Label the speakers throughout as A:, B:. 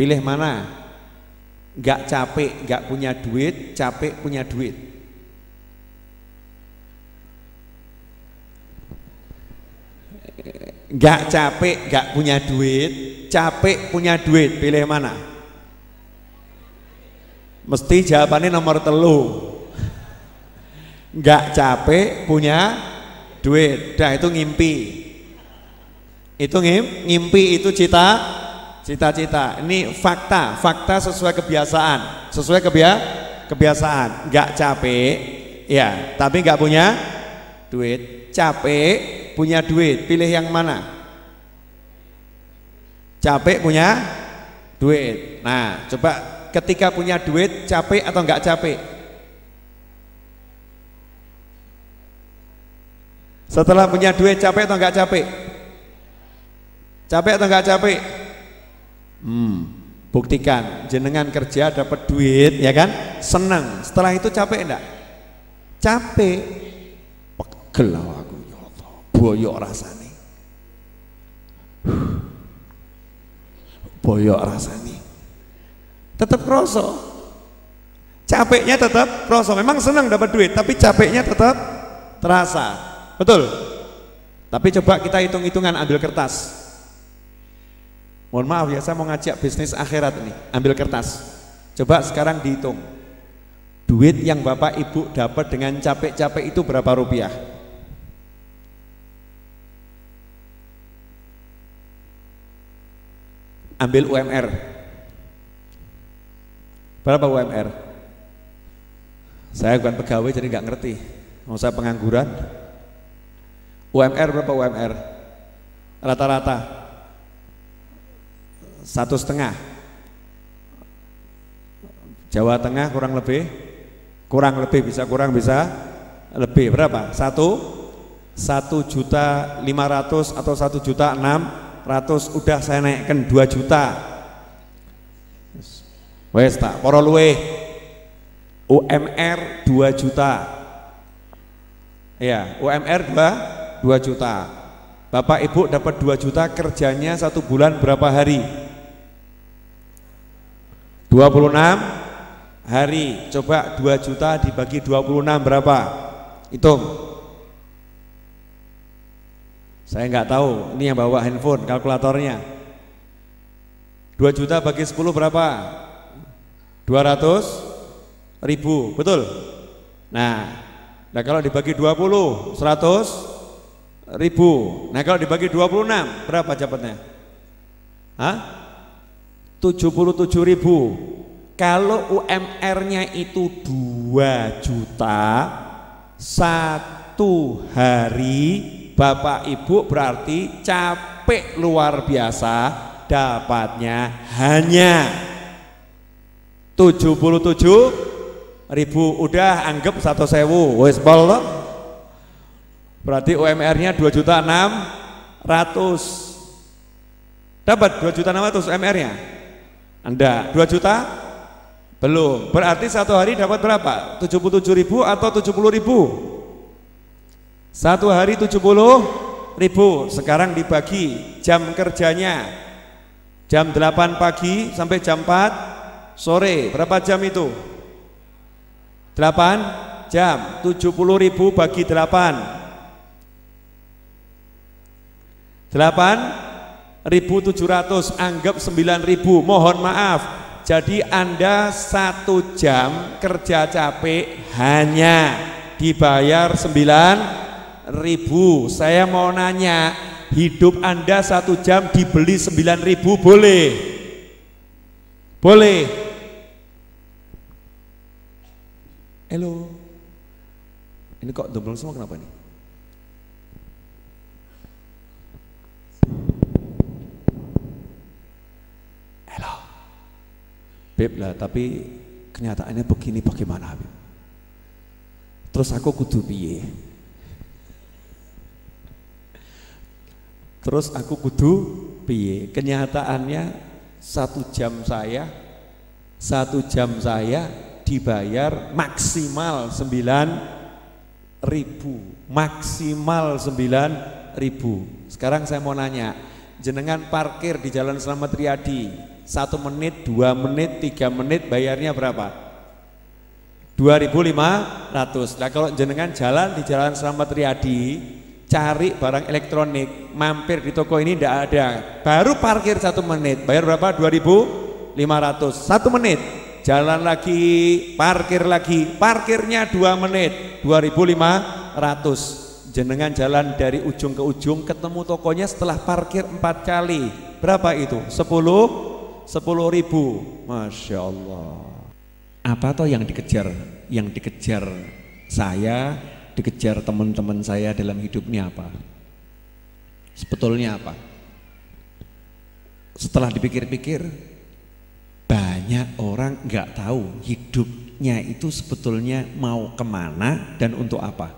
A: Pilih mana? Nggak capek, nggak punya duit, capek punya duit. Nggak capek, nggak punya duit, capek punya duit. Pilih mana? Mesti jawabannya nomor telu. Nggak capek punya duit. Dah itu ngimpi. Itu ngimpi itu cita-cita. Ini fakta sesuai kebiasaan, sesuai kebiasaan. Nggak capek, ya, tapi nggak punya duit. Capek punya duit. Pilih yang mana? Capek punya duit. Nah, coba ketika punya duit capek atau nggak capek? Setelah punya duit capek atau nggak capek? Capek atau nggak capek? Buktikan, jenengan kerja dapat duit, ya kan? Senang. Setelah itu capek enggak? Capek. Pegel aku, ya Allah. Boyok rasane. Boyok rasane. Tetap kroso. Capeknya tetap kroso. Memang senang dapat duit, tapi capeknya tetap terasa. Betul? Tapi coba kita hitung-hitungan, ambil kertas. Mohon maaf ya, saya mau ngajak bisnis akhirat ini. Ambil kertas. Coba sekarang dihitung. Duit yang Bapak Ibu dapat dengan capek-capek itu berapa rupiah? Ambil UMR. Berapa UMR? Saya bukan pegawai jadi nggak ngerti. Mau saya pengangguran. UMR berapa UMR? Rata-rata 1,5. Jawa Tengah kurang lebih bisa kurang bisa lebih berapa? 1.500.000 atau 1.600.000. Udah saya naikkan 2 juta. Wes tak para luweh. UMR 2 juta. Ya, UMR 2 juta. Bapak Ibu dapat 2 juta, kerjanya 1 bulan berapa hari? 26 hari. Coba 2 juta dibagi 26 berapa? Hitung. Saya nggak tahu, ini yang bawa handphone, kalkulatornya. 2 juta bagi 10 berapa? 200.000, betul? Nah kalau dibagi 20, 100.000. Nah kalau dibagi 26, berapa dapatnya? 77.000. Kalau UMR-nya itu 2 juta, 1 hari Bapak Ibu berarti capek luar biasa, dapatnya hanya 77.000. Udah anggap 1.000, wis pol loh. Berarti UMR-nya 2.600.000. Dapat 2.600.000 UMR-nya? Anda 2 juta? Belum. Berarti 1 hari dapat berapa? 77.000 atau 70.000? 1 hari 70.000. Sekarang dibagi jam kerjanya. Jam 8 pagi sampai jam 4 sore. Berapa jam itu? 8 jam. 70.000 bagi 8. 8.700, anggap 9.000. Mohon maaf, jadi Anda 1 jam kerja capek hanya dibayar 9.000. Saya mau nanya, hidup Anda 1 jam dibeli 9.000 boleh? Boleh? Halo, ini kok double semua, kenapa nih? Halo Beb lah, tapi kenyataannya begini, bagaimana Beb? Terus aku kudu piye? Kenyataannya 1 jam saya dibayar maksimal 9.000. Maksimal 9.000. Sekarang saya mau nanya, jenengan parkir di Jalan Slamet Riyadi 1 menit, 2 menit, 3 menit bayarnya berapa? 2.500. Nah kalau jenengan jalan di Jalan Slamet Riyadi, cari barang elektronik, mampir di toko ini tidak ada, baru parkir 1 menit, bayar berapa? 2.500. 1 menit, jalan lagi, parkir lagi, parkirnya 2 menit, 2.500. Jenengan jalan dari ujung ke ujung, ketemu tokonya setelah parkir 4 kali, berapa itu? 10.000. Masya Allah. Apa toh yang dikejar? Yang dikejar saya, dikejar teman-teman saya dalam hidup ini apa? Sebetulnya apa? Setelah dipikir-pikir, banyak orang nggak tahu hidupnya itu sebetulnya mau kemana dan untuk apa.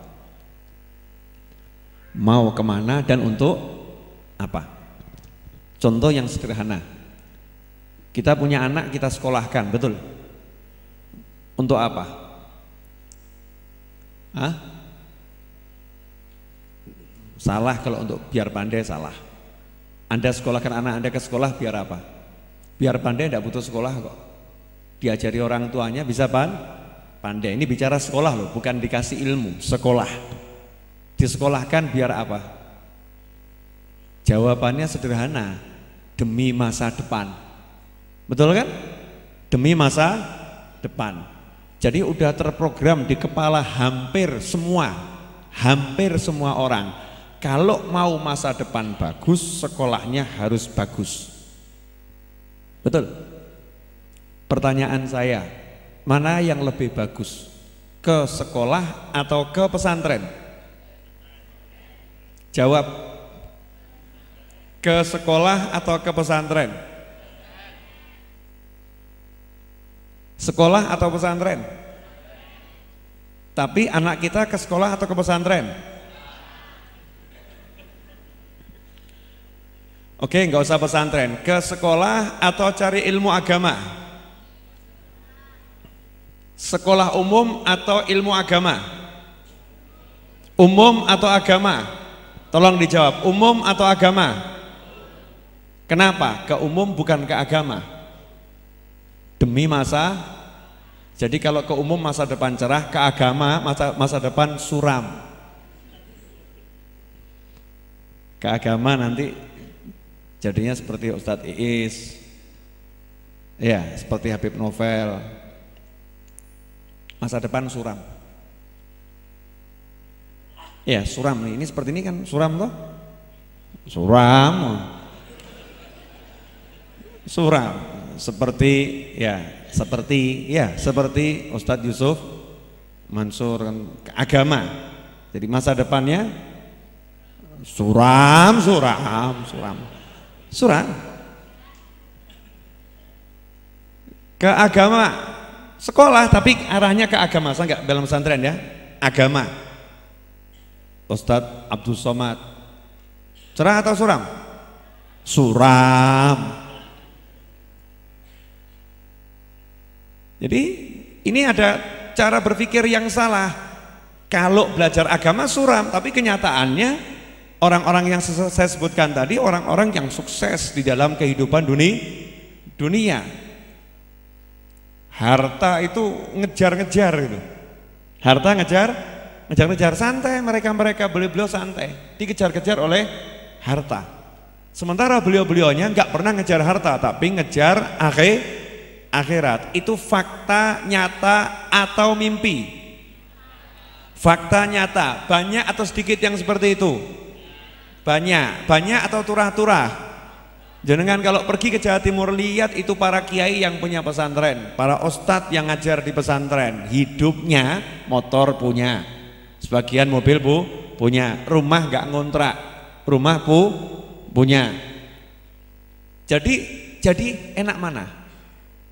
A: Mau kemana dan untuk apa? Contoh yang sederhana, kita punya anak, kita sekolahkan, betul? Untuk apa? Hah? Salah kalau untuk biar pandai, salah. Anda sekolahkan anak Anda ke sekolah biar apa? Biar pandai, tidak butuh sekolah kok. Diajari orang tuanya bisa pandai. Ini bicara sekolah loh, bukan dikasih ilmu, sekolah. Disekolahkan biar apa? Jawabannya sederhana, demi masa depan. Betul kan? Demi masa depan. Jadi udah terprogram di kepala hampir semua orang. Kalau mau masa depan bagus, sekolahnya harus bagus. Betul? Pertanyaan saya, mana yang lebih bagus? Ke sekolah atau ke pesantren? Jawab. Ke sekolah atau ke pesantren? Sekolah atau pesantren? Tapi anak kita ke sekolah atau ke pesantren? Oke, nggak usah pesantren. Ke sekolah atau cari ilmu agama? Sekolah umum atau ilmu agama? Umum atau agama? Tolong dijawab, umum atau agama? Kenapa? Ke umum bukan ke agama? Demi masa. Jadi kalau ke umum masa depan cerah, ke agama masa depan suram. Ke agama nanti jadinya seperti Ustadz Iis, ya seperti Habib Novel. Masa depan suram. Ya suram nih, ini seperti ini kan suram toh? Suram. Suram. Seperti Ustadz Yusuf Mansur kan, agama. Jadi masa depannya suram. Ke agama, sekolah tapi arahnya ke agama. Saya enggak dalam pesantren ya, agama. Ustadz Abdul Somad, cerah atau suram? Suram. Jadi ini ada cara berpikir yang salah. Kalau belajar agama suram, tapi kenyataannya orang-orang yang saya sebutkan tadi, orang-orang yang sukses di dalam kehidupan dunia. Harta itu ngejar-ngejar gitu. Harta ngejar-ngejar, santai mereka beliau santai, dikejar-kejar oleh harta. Sementara beliau-beliaunya nggak pernah ngejar harta, tapi ngejar akhirat. Itu fakta nyata atau mimpi? Fakta nyata. Banyak atau sedikit yang seperti itu? Banyak atau turah-turah? Jenengan kalau pergi ke Jawa Timur, lihat itu para kiai yang punya pesantren, para ustadz yang ngajar di pesantren. Hidupnya motor punya, sebagian mobil punya, rumah nggak ngontrak, rumah punya. Jadi enak mana?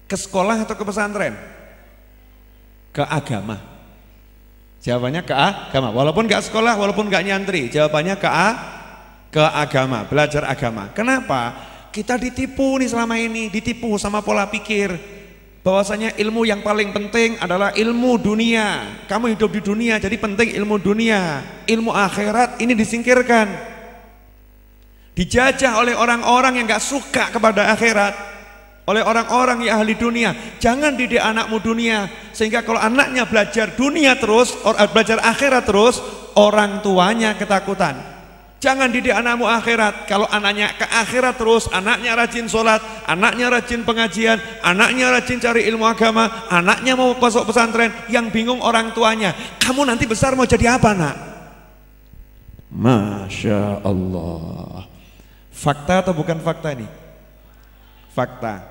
A: Ke sekolah atau ke pesantren? Ke agama. Jawabannya ke agama. Walaupun gak sekolah, walaupun gak nyantri, jawabannya ke agama, belajar agama. Kenapa? Kita ditipu nih selama ini, ditipu sama pola pikir bahwasanya ilmu yang paling penting adalah ilmu dunia. Kamu hidup di dunia, jadi penting ilmu dunia. Ilmu akhirat ini disingkirkan. Dijajah oleh orang-orang yang gak suka kepada akhirat. oleh orang-orang yang ahli dunia. Jangan didik anakmu dunia, sehingga kalau anaknya belajar dunia terus, belajar akhirat terus, orang tuanya ketakutan. Jangan didik anakmu akhirat. Kalau anaknya ke akhirat terus, anaknya rajin sholat, anaknya rajin pengajian, anaknya rajin cari ilmu agama, anaknya mau masuk pesantren, yang bingung orang tuanya. Kamu nanti besar mau jadi apa, nak? Masya Allah. Fakta atau bukan fakta ini? Fakta.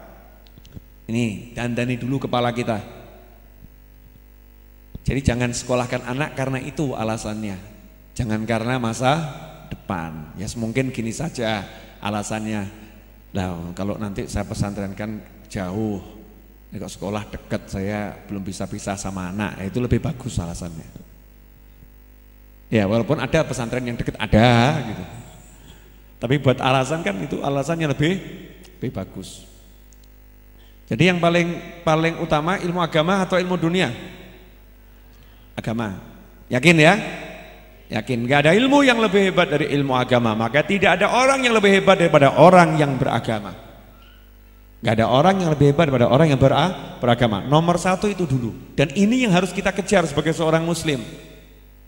A: Ini dandani dulu kepala kita. Jadi jangan sekolahkan anak karena itu alasannya. Jangan karena masa depan. Ya mungkin gini saja alasannya. Nah, kalau nanti saya pesantrenkan jauh, kalau sekolah dekat saya belum bisa pisah sama anak, itu lebih bagus alasannya. Ya walaupun ada pesantren yang dekat ada gitu. Tapi buat alasan kan itu alasannya lebih bagus. Jadi yang paling utama ilmu agama atau ilmu dunia? Agama. Yakin ya? Yakin. Gak ada ilmu yang lebih hebat dari ilmu agama. Maka tidak ada orang yang lebih hebat daripada orang yang beragama. Gak ada orang yang lebih hebat daripada orang yang beragama. Nomor satu itu dulu. Dan ini yang harus kita kejar sebagai seorang muslim.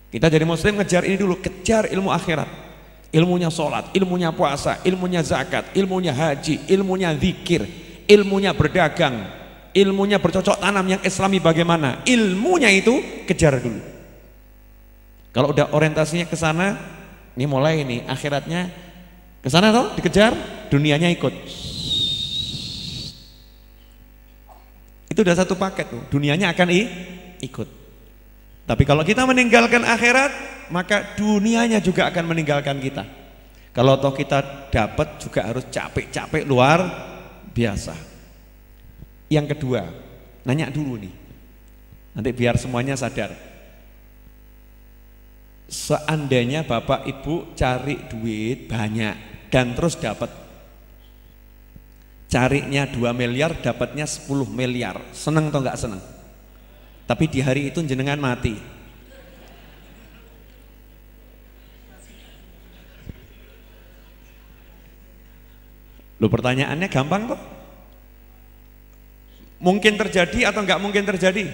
A: Kita jadi muslim ngejar ini dulu. Kejar ilmu akhirat. Ilmunya sholat, ilmunya puasa, ilmunya zakat, ilmunya haji, ilmunya zikir, ilmunya berdagang, ilmunya bercocok tanam yang islami bagaimana. Ilmunya itu kejar dulu. Kalau udah orientasinya ke sana, ini mulai ini akhiratnya ke sana toh dikejar, dunianya ikut. Itu udah satu paket tuh, dunianya akan ikut. Tapi kalau kita meninggalkan akhirat, maka dunianya juga akan meninggalkan kita. Kalau toh kita dapat juga harus capek-capek luar biasa. Yang kedua, nanya dulu nih, nanti biar semuanya sadar. Seandainya bapak ibu cari duit banyak dan terus dapat, carinya 2 miliar dapatnya 10 miliar, seneng atau enggak seneng? Tapi di hari itu jenengan mati. Loh, pertanyaannya gampang kok. Mungkin terjadi atau enggak mungkin terjadi?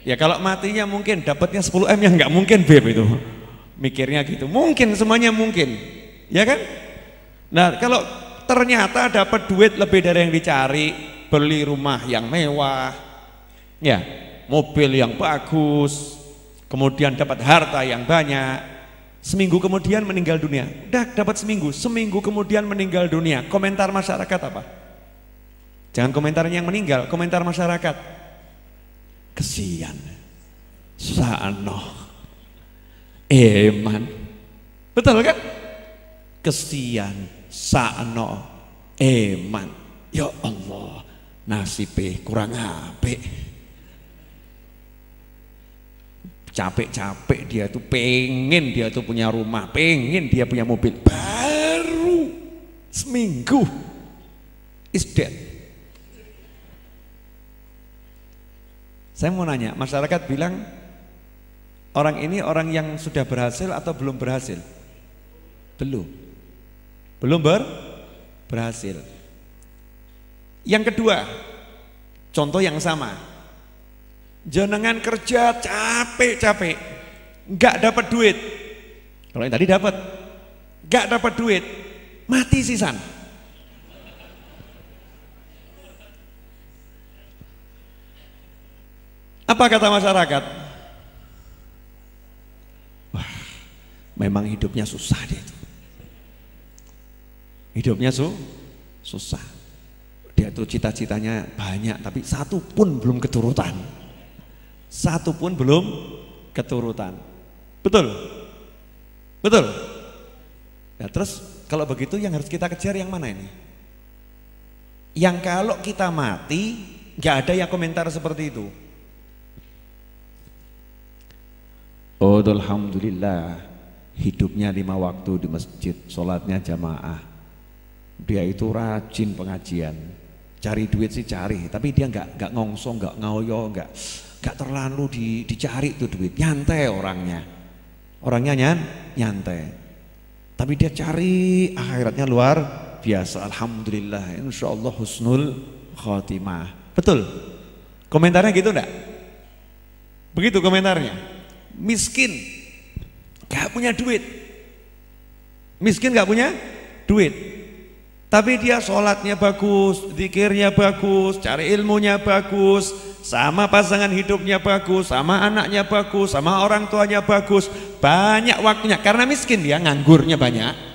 A: Ya kalau matinya mungkin, dapatnya 10 M yang enggak mungkin Beb itu. Mikirnya gitu. Mungkin, semuanya mungkin. Ya kan? Nah, kalau ternyata dapat duit lebih dari yang dicari, beli rumah yang mewah, ya, mobil yang bagus, kemudian dapat harta yang banyak, seminggu kemudian meninggal dunia. Udah dapat seminggu kemudian meninggal dunia. Komentar masyarakat apa? Jangan komentar yang meninggal, komentar masyarakat. Kesian, sa'ano, eman. Betul kan? Kesian, sa'ano, eman. Ya Allah, nasibnya kurang apik. Capek-capek dia tuh pengen dia tuh punya rumah, pengen dia punya mobil, baru seminggu is dead. Saya mau nanya, masyarakat bilang orang ini orang yang sudah berhasil atau belum berhasil? Belum berhasil. Yang kedua, contoh yang sama, jenengan kerja capek-capek, nggak dapat duit. Kalau yang tadi dapat, nggak dapat duit, mati sisan. Apa kata masyarakat? Wah, memang hidupnya susah dia itu. Hidupnya susah. Dia tuh cita-citanya banyak, tapi satu pun belum keturutan. Satu pun belum keturutan. Betul? Betul? Nah, terus kalau begitu yang harus kita kejar yang mana ini? Yang kalau kita mati nggak ada yang komentar seperti itu. Oh, alhamdulillah, hidupnya 5 waktu di masjid, sholatnya jamaah. Dia itu rajin pengajian, cari duit sih cari, tapi dia nggak ngongso, nggak ngoyo, nggak terlalu dicari tuh duit, nyantai orangnya nyantai, tapi dia cari akhiratnya luar biasa. Alhamdulillah, insya Allah husnul khotimah. Betul? Komentarnya gitu enggak? Begitu komentarnya. Miskin, gak punya duit. Miskin gak punya duit. Tapi dia sholatnya bagus, zikirnya bagus, cari ilmunya bagus, sama pasangan hidupnya bagus, sama anaknya bagus, sama orang tuanya bagus, banyak waktunya. Karena miskin dia, nganggurnya banyak.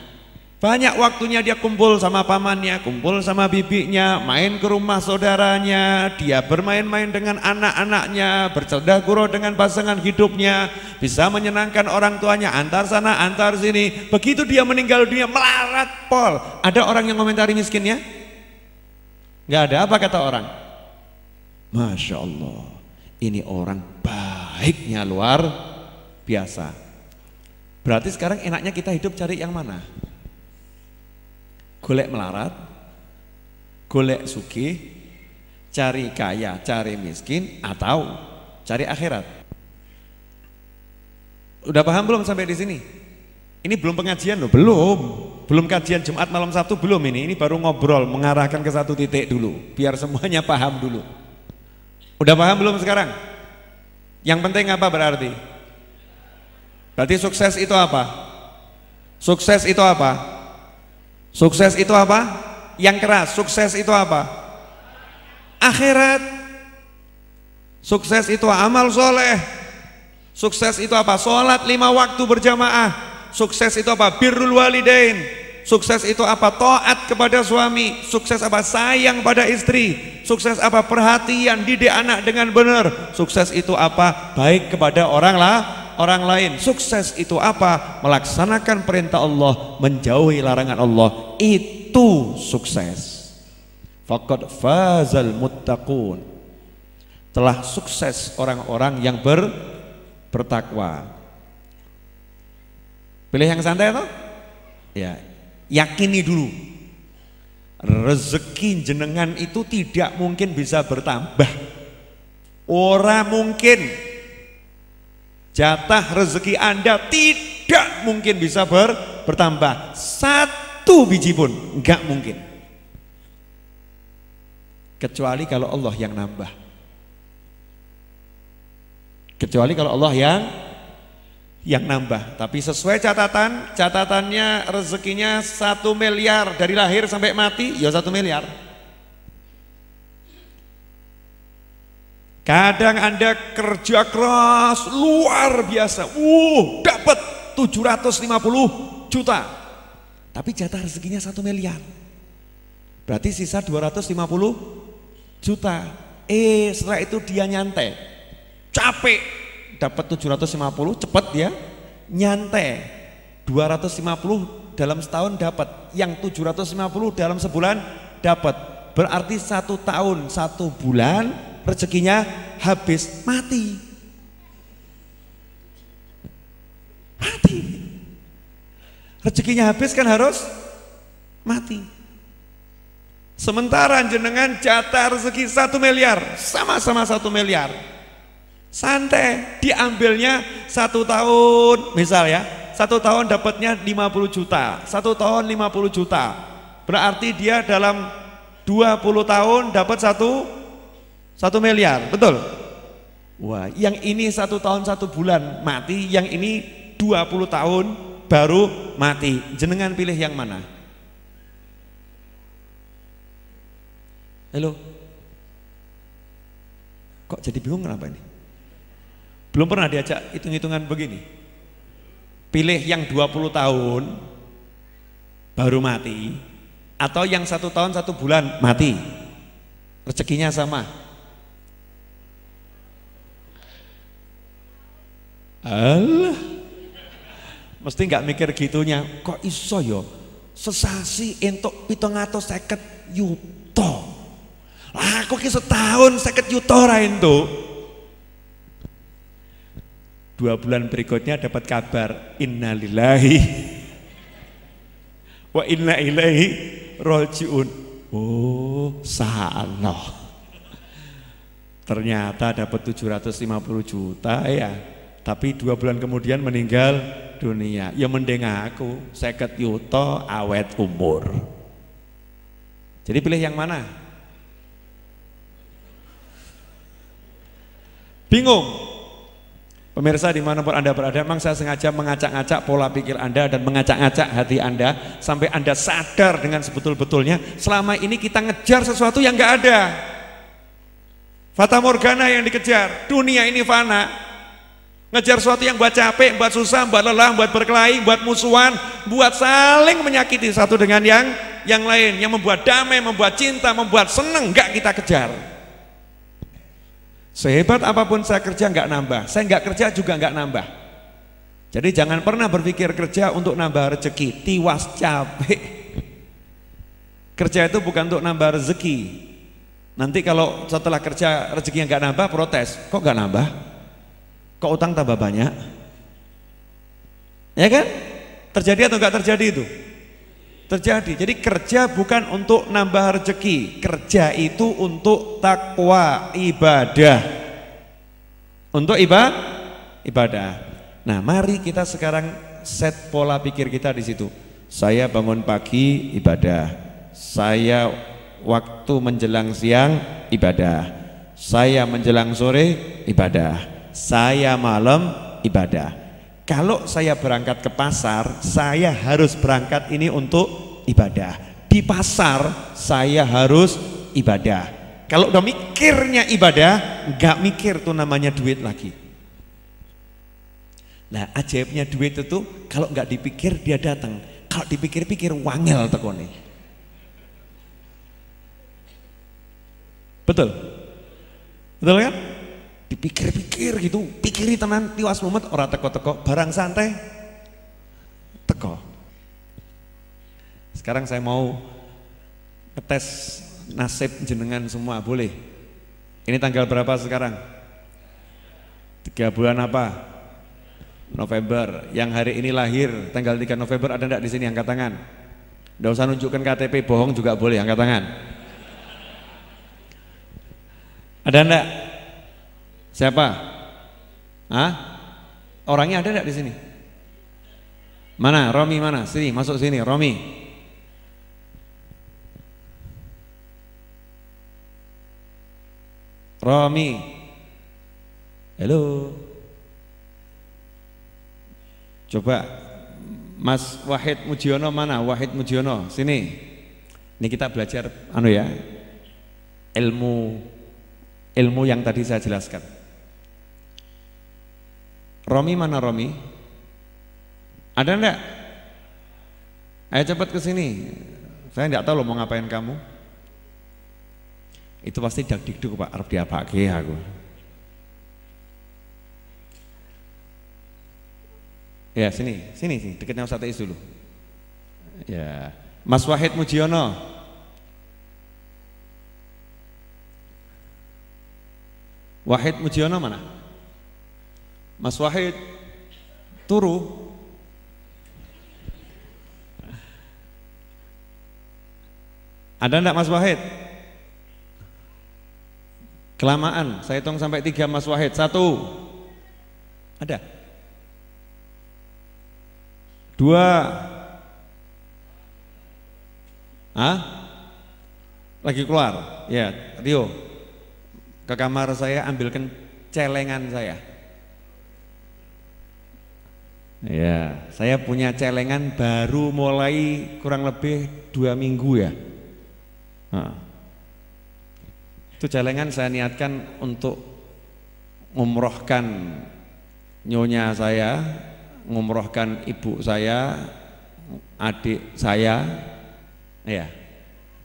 A: Banyak waktunya dia kumpul sama pamannya, kumpul sama bibinya, main ke rumah saudaranya, dia bermain-main dengan anak-anaknya, bercanda gurau dengan pasangan hidupnya, bisa menyenangkan orang tuanya, antar sana, antar sini. Begitu dia meninggal dunia, melarat pol. Ada orang yang komentari miskinnya? Nggak ada. Apa kata orang? Masya Allah, ini orang baiknya luar biasa. Berarti sekarang enaknya kita hidup cari yang mana? Golek melarat, golek sugih, cari kaya, cari miskin, atau cari akhirat. Udah paham belum sampai di sini? Ini belum pengajian loh, belum kajian Jumat malam Sabtu belum ini baru ngobrol, mengarahkan ke satu titik dulu, biar semuanya paham dulu. Udah paham belum sekarang? Yang penting apa berarti? Berarti sukses itu apa? Sukses itu apa? Sukses itu apa? Yang keras. Sukses itu apa? Akhirat. Sukses itu amal soleh. Sukses itu apa? Sholat 5 waktu berjamaah. Sukses itu apa? Birrul walidain. Sukses itu apa? Taat kepada suami. Sukses apa? Sayang pada istri. Sukses apa? Perhatian, didik anak dengan benar. Sukses itu apa? Baik kepada orang lain. Sukses itu apa? Melaksanakan perintah Allah, menjauhi larangan Allah. Itu sukses. Faqad fazal muttaqun. Telah sukses orang-orang yang bertakwa. Pilih yang santai toh? Ya, yakini dulu. Rezeki jenengan itu tidak mungkin bisa bertambah. Ora mungkin. Jatah rezeki Anda tidak mungkin bisa bertambah. 1 biji pun enggak mungkin. Kecuali kalau Allah yang nambah. Kecuali kalau Allah yang nambah. Tapi sesuai catatannya rezekinya 1 miliar dari lahir sampai mati, ya 1 miliar. Kadang Anda kerja keras luar biasa, dapat 750 juta, tapi jatah rezekinya 1 miliar, berarti sisa 250 juta. Setelah itu dia nyantai, capek, dapat 750, cepet dia nyantai, 250 dalam setahun dapat, yang 750 dalam sebulan dapat, berarti 1 tahun 1 bulan rezekinya habis, mati. Rezekinya habis kan harus mati. Sementara jenengan jatah rezeki 1 miliar, sama-sama 1 miliar. Santai, diambilnya 1 tahun, misal ya, 1 tahun dapatnya 50 juta, 1 tahun 50 juta. Berarti dia dalam 20 tahun dapat 1 miliar, betul? Wah, yang ini 1 tahun 1 bulan mati, yang ini 20 tahun baru mati. Jenengan pilih yang mana? Halo? Kok jadi bingung kenapa ini? Belum pernah diajak hitung-hitungan begini. Pilih yang 20 tahun baru mati, atau yang 1 tahun 1 bulan mati. Rezekinya sama. Alah, mesti nggak mikir gitunya. Kok iso yo sesasi entuk 750 yuto. Lah aku ki setahun 50 yuto ora entuk. 2 bulan berikutnya dapat kabar, innalillahi wa inna ilaihi rajiun. Oh, salah. Ternyata dapat 750 juta ya. Tapi 2 bulan kemudian meninggal dunia. Ya mending aku 50 yuto awet umur. Jadi pilih yang mana? Bingung? Pemirsa dimanapun Anda berada, memang saya sengaja mengacak-acak pola pikir Anda dan mengacak-acak hati Anda sampai Anda sadar dengan sebetul-betulnya selama ini kita ngejar sesuatu yang nggak ada. Fata Morgana yang dikejar, dunia ini fana. Ngejar sesuatu yang buat capek, buat susah, buat lelah, buat berkelahi, buat musuhan, buat saling menyakiti satu dengan yang lain, yang membuat damai, membuat cinta, membuat seneng, nggak kita kejar. Sehebat apapun saya kerja nggak nambah, saya nggak kerja juga nggak nambah. Jadi jangan pernah berpikir kerja untuk nambah rezeki, tiwas capek. Kerja itu bukan untuk nambah rezeki. Nanti kalau setelah kerja rezekinya nggak nambah, protes, kok nggak nambah? Kok utang tambah banyak? Ya kan? Terjadi atau nggak terjadi itu? Terjadi. Jadi kerja bukan untuk nambah rezeki, kerja itu untuk takwa, ibadah. Untuk ibadah. Nah, mari kita sekarang set pola pikir kita di situ. Saya bangun pagi ibadah. Saya waktu menjelang siang ibadah. Saya menjelang sore ibadah. Saya malam ibadah. Kalau saya berangkat ke pasar, saya harus berangkat ini untuk ibadah. Di pasar saya harus ibadah. Kalau udah mikirnya ibadah, nggak mikir tuh namanya duit lagi. Nah, ajaibnya duit itu kalau nggak dipikir dia datang. Kalau dipikir-pikir wangel tekone. Betul? Betul kan? Dipikir-pikir gitu, pikiri tenan tiwas mumet ora teko-teko, barang santai teko. Sekarang saya mau ngetes nasib jenengan semua, boleh? Ini tanggal berapa sekarang? 3 bulan apa? November. Yang hari ini lahir tanggal 3 November ada enggak di sini angkat tangan? Enggak usah nunjukkan KTP, bohong juga boleh, angkat tangan. Ada enggak? Siapa? Hah? Orangnya ada enggak di sini? Mana? Romi mana? Sini, masuk sini, Romi. Romi. Halo. Coba Mas Wahid Mujiono mana? Wahid Mujiono, sini. Ini kita belajar ya. Ilmu yang tadi saya jelaskan. Romi mana Romi? Ada enggak? Ayo cepat ke sini. Saya enggak tahu loh mau ngapain kamu. Itu pasti dak-dikduk Pak, arep diapake aku. Ya sini, dekatnya Ustaz Ais dulu. Ya, Mas Wahid Mujiono. Wahid Mujiono mana? Mas Wahid turu. Ada enggak Mas Wahid? Kelamaan, saya hitung sampai 3 Mas Wahid. 1. Ada? 2. Lagi keluar? Ya, Rio. Ke kamar saya ambilkan celengan saya. Ya, saya punya celengan baru mulai kurang lebih 2 minggu ya. Itu celengan saya niatkan untuk ngumrohkan nyonya saya, ngumrohkan ibu saya, adik saya, ya,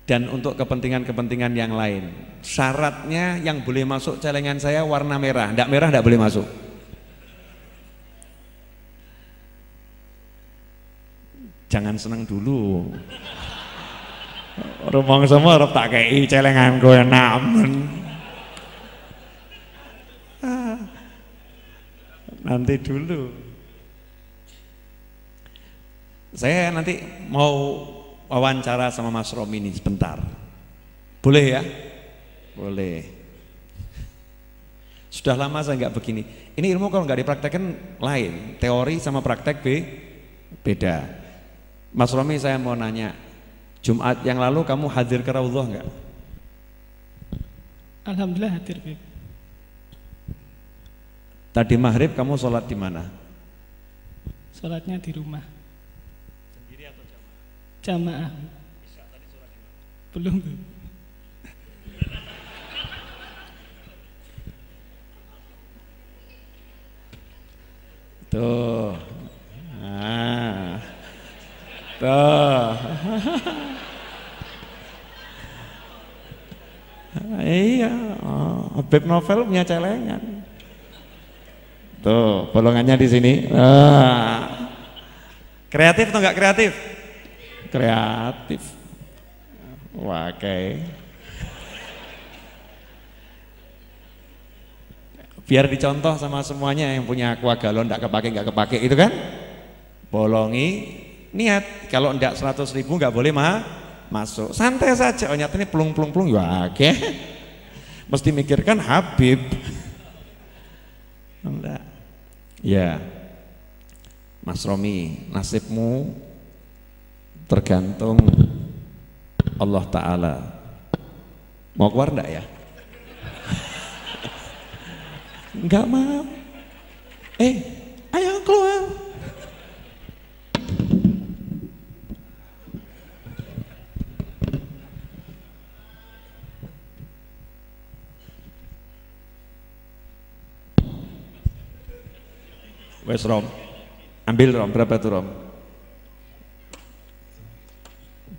A: dan untuk kepentingan-kepentingan yang lain. Syaratnya yang boleh masuk celengan saya warna merah, enggak boleh masuk. Jangan seneng dulu. Rumong semua harap tak kei celenganku yang namen. Nanti dulu. Saya nanti mau wawancara sama Mas Romi ini sebentar. Boleh ya? Boleh. Sudah lama saya nggak begini. Ini ilmu kalau nggak dipraktekkan lain. Teori sama praktek beda. Mas Romi saya mau nanya. Jumat yang lalu kamu hadir ke Raudhah enggak?
B: Alhamdulillah hadir, Bib.
A: Tadi maghrib kamu sholat di mana?
B: Sholatnya di rumah.
A: Sendiri atau jamaah?
B: Jamaah.
A: Isya tadi sholat di mana?
B: Belum, Bib.
A: Tuh. Nah. Tuh. Iya, Habib Novel punya celengan. Tuh, bolongannya di sini. Kreatif atau enggak kreatif? Kreatif. Wah, oke. Biar dicontoh sama semuanya yang punya aqua galon enggak kepake itu kan? Bolongi, niat. Kalau enggak 100.000 enggak boleh masuk. Santai saja. Oh nyata ini plung ya oke. Mesti mikirkan Habib. Enggak. Ya. Mas Romi, nasibmu tergantung Allah Ta'ala. Mau keluar enggak ya? Enggak mau. Ayo keluar. Wes Rom, ambil Rom, berapa tuh Rom?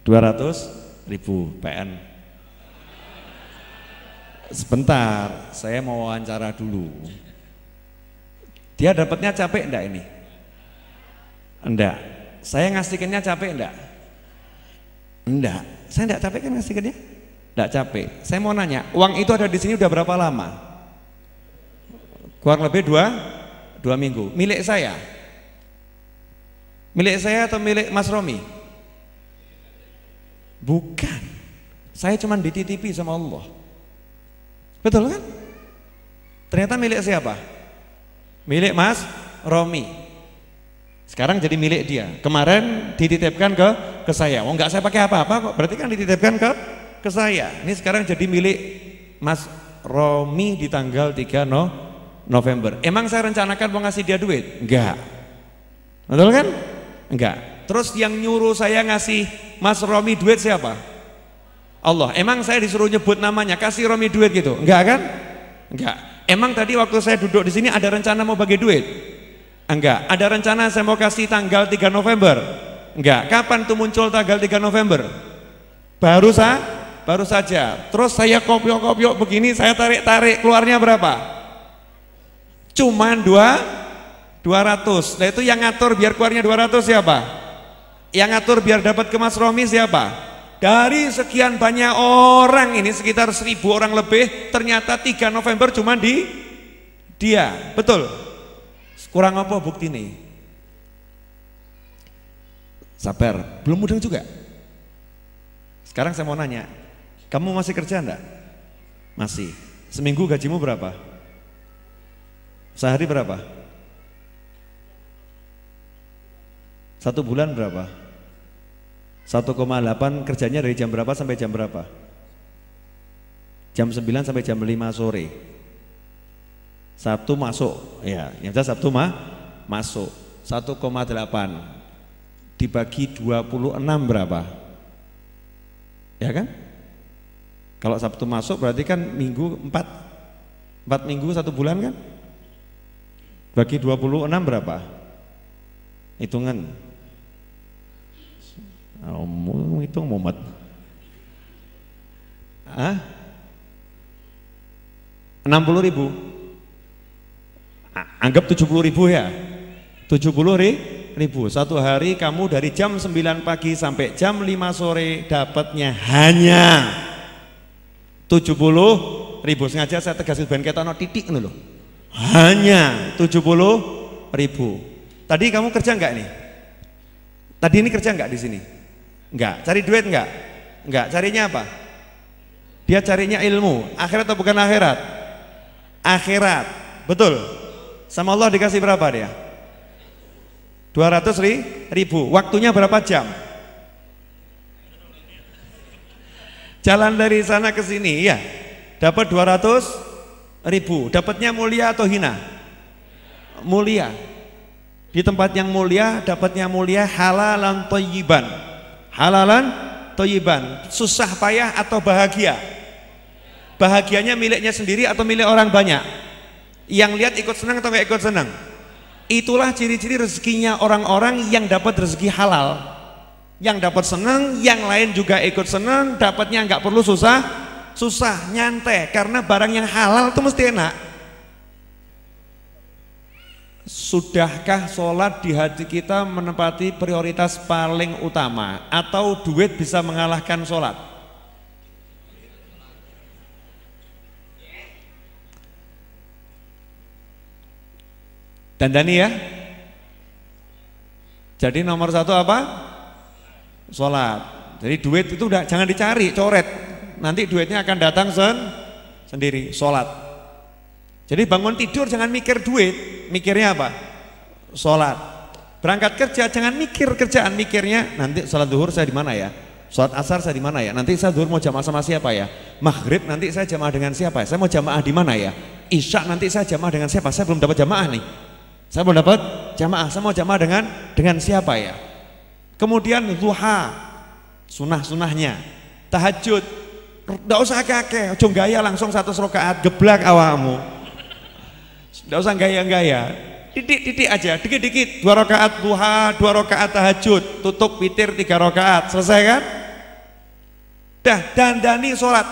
A: 200.000 PN. Sebentar, saya mau wawancara dulu. Dia dapatnya capek enggak ini? Enggak. Saya ngasihkannya capek enggak? Enggak. Saya enggak capek kan ngasihkannya? Enggak capek. Saya mau nanya, uang itu ada di sini udah berapa lama? Kurang lebih 2 minggu. Milik saya? Milik saya atau milik Mas Romi? Bukan. Saya cuma dititipi sama Allah. Betul kan? Ternyata milik siapa? Milik Mas Romi. Sekarang jadi milik dia. Kemarin dititipkan ke saya. Oh enggak saya pakai apa-apa kok. Berarti kan dititipkan ke saya. Ini sekarang jadi milik Mas Romi di tanggal 3 November. Emang saya rencanakan mau ngasih dia duit? Enggak. Betul kan? Enggak. Terus yang nyuruh saya ngasih Mas Romi duit siapa? Allah. Emang saya disuruh nyebut namanya, kasih Romi duit gitu? Enggak kan? Enggak. Emang tadi waktu saya duduk di sini ada rencana mau bagi duit? Enggak. Ada rencana saya mau kasih tanggal 3 November? Enggak. Kapan tuh muncul tanggal 3 November? Baru saja. Terus saya kopiok-kopiok begini, saya tarik-tarik, keluarnya berapa? Cuman 200. Nah itu yang ngatur biar keluarnya 200 siapa? Yang ngatur biar dapat ke Mas Romi siapa? Dari sekian banyak orang ini sekitar 1.000 orang lebih, ternyata 3 November cuma di dia. Betul? Kurang apa bukti nih? Sabar, belum mudeng juga. Sekarang saya mau nanya, kamu masih kerja enggak? Masih. Seminggu gajimu berapa? Sehari berapa? 1 bulan berapa? 1,8 kerjanya dari jam berapa sampai jam berapa? Jam 9 sampai jam 5 sore. Sabtu masuk, ya, yang jelas Sabtu masuk. 1,8 dibagi 26 berapa? Ya kan? Kalau Sabtu masuk berarti kan minggu 4 minggu 1 bulan kan? Bagi 26 berapa? Hitungan. Hitung mumet. 60.000. Anggap 70.000 ya. 70.000. Satu hari kamu dari jam 9 pagi sampai jam 5 sore dapatnya hanya 70.000. Sengaja saya tegasin ben ketono titik loh. Hanya 70.000. Tadi kamu kerja enggak nih? Tadi ini kerja enggak di sini? Enggak. Cari duit enggak? Enggak. Carinya apa? Dia carinya ilmu. Akhirat atau bukan akhirat? Akhirat. Betul. Sama Allah dikasih berapa dia? 200.000. Waktunya berapa jam? Jalan dari sana ke sini, ya, dapat 200.000. Dapatnya mulia atau hina? Mulia. Di tempat yang mulia, dapatnya mulia, halalan thayyiban. Halalan thayyiban. Susah payah atau bahagia? Bahagianya miliknya sendiri atau milik orang banyak? Yang lihat ikut senang atau nggak ikut senang? Itulah ciri-ciri rezekinya orang-orang yang dapat rezeki halal. Yang dapat senang, yang lain juga ikut senang, dapatnya nggak perlu susah, nyantai, karena barang yang halal itu mesti enak. Sudahkah sholat di hati kita menempati prioritas paling utama, atau duit bisa mengalahkan sholat? Dandani ya. Jadi nomor satu apa? Sholat. Jadi duit itu udah jangan dicari, coret. Nanti duitnya akan datang sendiri. Sholat. Jadi bangun tidur jangan mikir duit, mikirnya apa? Sholat. Berangkat kerja jangan mikir kerjaan, mikirnya nanti sholat zuhur saya di mana ya? Sholat asar saya di mana ya? Nanti saya zuhur mau jamaah sama siapa ya? Maghrib nanti saya jamaah dengan siapa ya? Saya mau jamaah di mana ya? Isya nanti saya jamaah dengan siapa? Saya belum dapat jamaah nih. Saya belum dapat jamaah, saya mau jamaah dengan siapa ya? Kemudian duha, sunah-sunahnya, tahajud, nggak usah kakek, ojo gaya langsung 100 rakaat geblak awakmu, nggak usah gaya-gaya, titik-titik aja, dikit-dikit, 2 rakaat duha, 2 rakaat tahajud, tutup witir 3 rakaat, selesai kan? Dah, dandani sholat,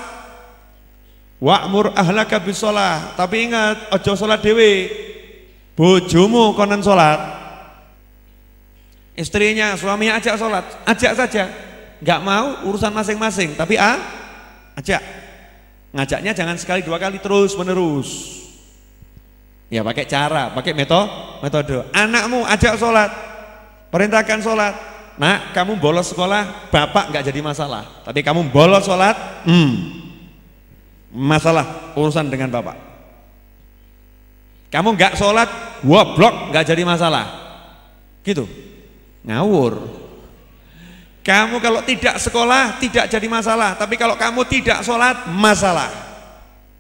A: wa'mur ahlaka bisolah, tapi ingat, ojo sholat dewe, bojomu konon sholat. Istrinya, suaminya ajak sholat, ajak saja. Nggak mau urusan masing-masing, tapi ajak. Ngajaknya jangan sekali 2 kali terus menerus. Ya pakai cara, pakai metode. Anakmu ajak sholat, perintahkan sholat. Nak, kamu bolos sekolah, bapak nggak jadi masalah. Tapi kamu bolos sholat, masalah urusan dengan bapak. Kamu nggak sholat, goblok, nggak jadi masalah. Gitu. Ngawur. Kamu kalau tidak sekolah tidak jadi masalah, tapi kalau kamu tidak sholat masalah.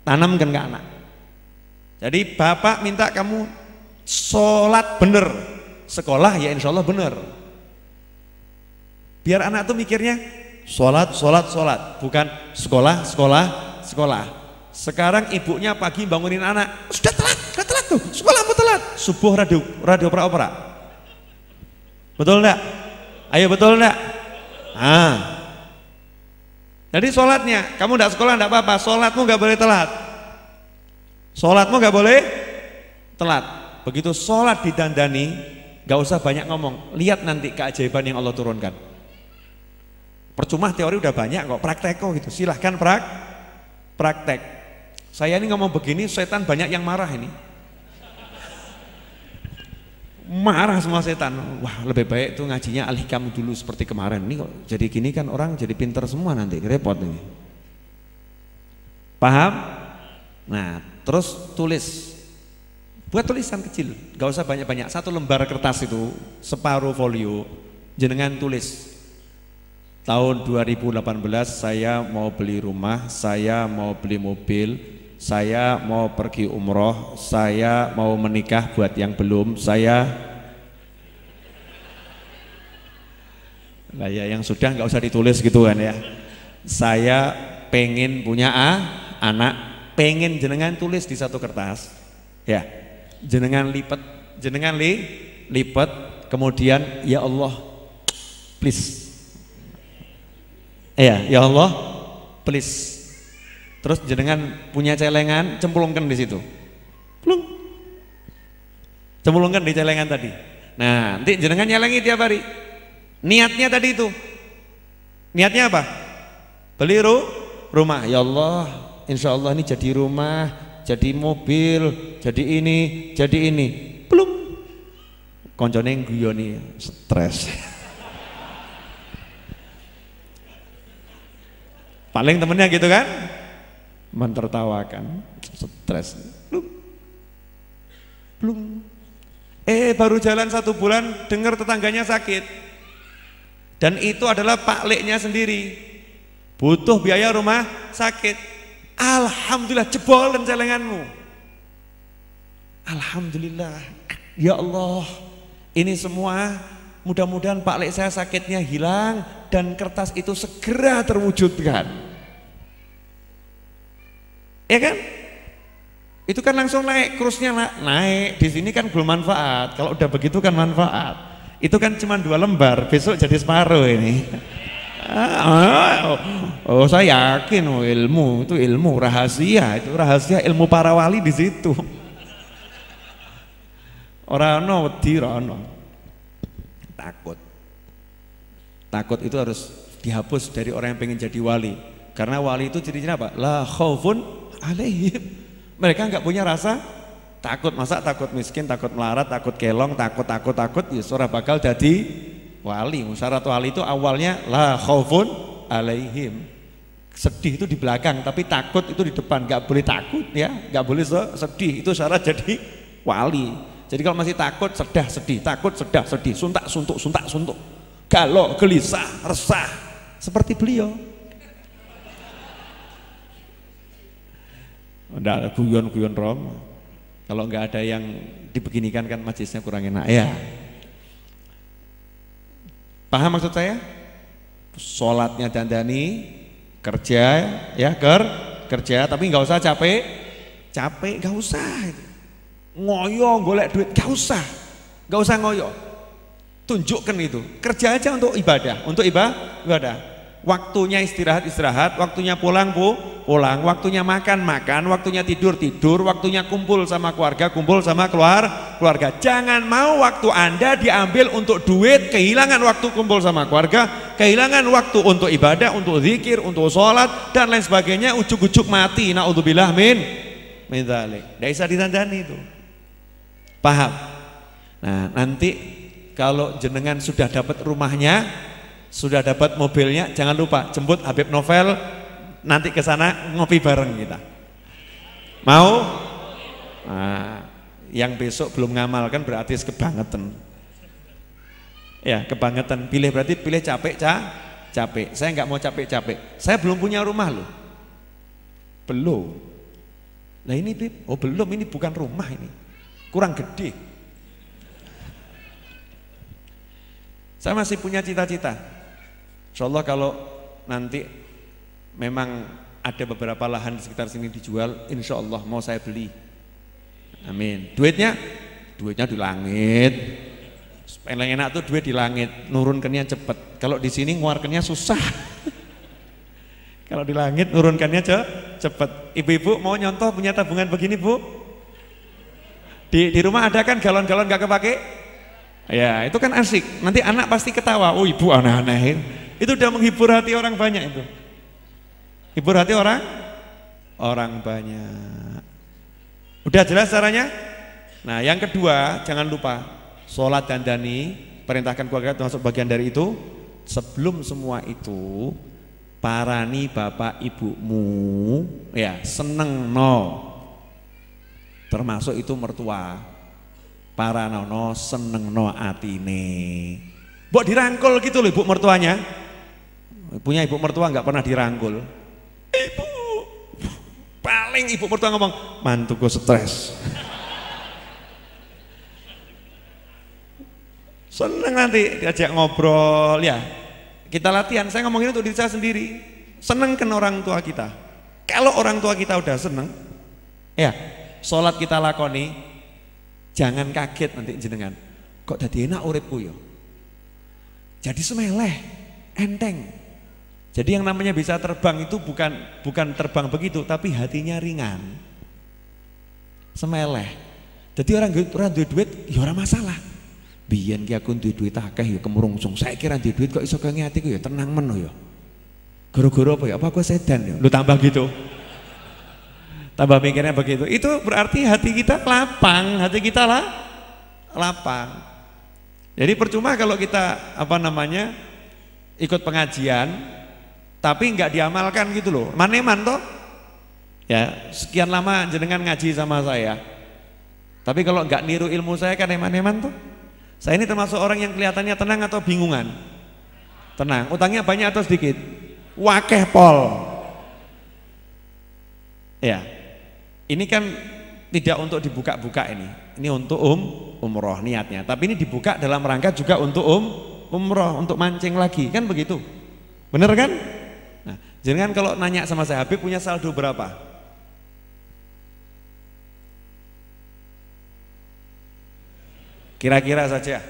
A: Tanamkan ke anak. Jadi bapak minta kamu sholat bener, sekolah ya insya Allah bener. Biar anak tuh mikirnya sholat, bukan sekolah. Sekarang ibunya pagi bangunin anak, sudah telat tuh, sekolahmu telat. Subuh radio opera. Betul enggak? Ayo betul enggak? Jadi sholatnya, kamu enggak sekolah enggak apa-apa, sholatmu enggak boleh telat. Sholatmu enggak boleh telat. Begitu sholat didandani, enggak usah banyak ngomong. Lihat nanti keajaiban yang Allah turunkan. Percuma teori udah banyak kok, praktek kok gitu. Silahkan praktek. Saya ini ngomong begini, setan banyak yang marah ini. Marah semua setan. Wah, lebih baik tuh ngajinya al-hikam dulu seperti kemarin. Ini kok jadi gini kan orang jadi pinter semua nanti, repot ini. Paham? Nah, terus tulis. Buat tulisan kecil, gak usah banyak-banyak. 1 lembar kertas itu, separuh folio, jenengan tulis. Tahun 2018 saya mau beli rumah, saya mau beli mobil, saya mau pergi umroh, saya mau menikah buat yang belum, saya lah ya yang sudah nggak usah ditulis gitu kan ya. Saya pengen punya anak, pengen jenengan tulis di 1 kertas ya, jenengan lipat, kemudian ya Allah please ya Allah please. Terus jenengan punya celengan, cemplungkan di situ. Plung. Cemplungkan di celengan tadi. Nah, nanti jenengan nyelengi tiap hari. Niatnya tadi itu. Niatnya apa? Beli rumah. Ya Allah, insya Allah ini jadi rumah, jadi mobil, jadi ini. Plung. Koncone guyoni stres. Paling temennya gitu kan? Mentertawakan, stres. Belum. Baru jalan 1 bulan dengar tetangganya sakit. Dan itu adalah pak leknya sendiri. butuh biaya rumah sakit. Alhamdulillah jebolen celenganmu. Alhamdulillah. Ya Allah, ini semua mudah-mudahan Pak Lek saya sakitnya hilang dan kertas itu segera terwujudkan. Ya kan? Itu kan langsung naik, kurusnya naik. Di sini kan belum manfaat. Kalau udah begitu kan manfaat. Itu kan cuma 2 lembar, besok jadi separuh ini. Oh, saya yakin ilmu itu ilmu rahasia, itu rahasia ilmu para wali di situ. Orang no wedi ono. Takut itu harus dihapus dari orang yang pengen jadi wali. Karena wali itu ciri-cirinya apa? La khaufun alaihim. Mereka nggak punya rasa takut. Masa takut miskin, takut melarat, takut kelong, takut ya ora bakal jadi wali. Syarat wali itu awalnya la khaufun alaihim. Sedih itu di belakang, tapi takut itu di depan. Nggak boleh takut ya, nggak boleh sedih. Itu syarat jadi wali. Jadi kalau masih takut, sedah, sedih, takut, sedah, sedih, suntak, suntuk, galau, gelisah, resah, seperti beliau. Enggak ada guyon-guyon rom. Kalau nggak ada yang dibeginikan kan majlisnya kurang enak ya. Paham maksud saya? Sholatnya dandani, kerja ya kerja, tapi nggak usah capek, nggak usah. Ngoyo golek duit, nggak usah ngoyo. Tunjukkan itu, kerja aja untuk ibadah. Waktunya istirahat, waktunya pulang, waktunya makan, waktunya tidur, waktunya kumpul sama keluarga. Jangan mau waktu Anda diambil untuk duit, kehilangan waktu kumpul sama keluarga, kehilangan waktu untuk ibadah, untuk zikir, untuk sholat dan lain sebagainya, ujuk-ujuk mati. Naudzubillah min dzalik. Tidak bisa ditandani itu. Paham? Nah, nanti kalau jenengan sudah dapat rumahnya, sudah dapat mobilnya, jangan lupa jemput Habib Novel nanti ke sana ngopi bareng kita. Mau? Nah, yang besok belum ngamal kan berarti kebangetan. Ya, kebangetan. Berarti pilih capek. Saya nggak mau capek. Saya belum punya rumah loh. Belum. Nah ini Bib, oh belum, ini bukan rumah ini. Kurang gede. Saya masih punya cita-cita. Insyaallah kalau nanti memang ada beberapa lahan di sekitar sini dijual, insyaallah mau saya beli. Amin. Duitnya di langit. Paling enak tuh duit di langit, nurunkannya cepet. Kalau di sini ngeluarkannya susah. Kalau di langit nurunkannya cepet. Ibu-ibu mau nyontoh punya tabungan begini Bu? Di rumah ada kan galon-galon gak kepake? Ya itu kan asik. Nanti anak pasti ketawa. Oh ibu aneh-aneh. Itu udah menghibur hati orang banyak itu. Hibur hati orang banyak. Udah jelas caranya? Nah yang kedua jangan lupa sholat dandani, perintahkan keluarga termasuk bagian dari itu. Sebelum semua itu parani bapak ibumu ya seneng no. Termasuk itu mertua. Paranono seneng no atine. Mbok dirangkul gitu loh ibu mertuanya. Punya ibu mertua nggak pernah dirangkul. Ibu, paling ibu mertua ngomong, mantuku stres. Seneng nanti diajak ngobrol ya. Kita latihan, saya ngomongin untuk diri saya sendiri. Seneng kan orang tua kita. Kalau orang tua kita udah seneng, ya sholat kita lakoni, jangan kaget nanti jenengan. Kok jadi enak uripku yo? Jadi semeleh, enteng. Jadi yang namanya bisa terbang itu bukan terbang begitu, tapi hatinya ringan, semeleh. Jadi orang duit ya orang masalah. Biyen ki aku duit akeh ya kemurungsung. Saya kira duit kok iso kange atiku ya tenang meno ya. Goro-goro apa ya? Apa aku sedan ya? Lu tambah gitu. Tambah mikirnya begitu. Itu berarti hati kita lapang, lapang. Jadi percuma kalau kita ikut pengajian tapi nggak diamalkan gitu loh. Maneman toh? Ya, sekian lama jenengan ngaji sama saya. Tapi kalau nggak niru ilmu saya kan eman-eman tuh. Saya ini termasuk orang yang kelihatannya tenang atau bingungan? Tenang. Utangnya banyak atau sedikit? wakeh pol. Ya, ini kan tidak untuk dibuka-buka ini. Ini untuk umroh niatnya. Tapi ini dibuka dalam rangka juga untuk umroh, untuk mancing lagi, kan begitu. Bener kan? Nah, jangan kalau nanya sama saya, Habib punya saldo berapa? Kira-kira saja.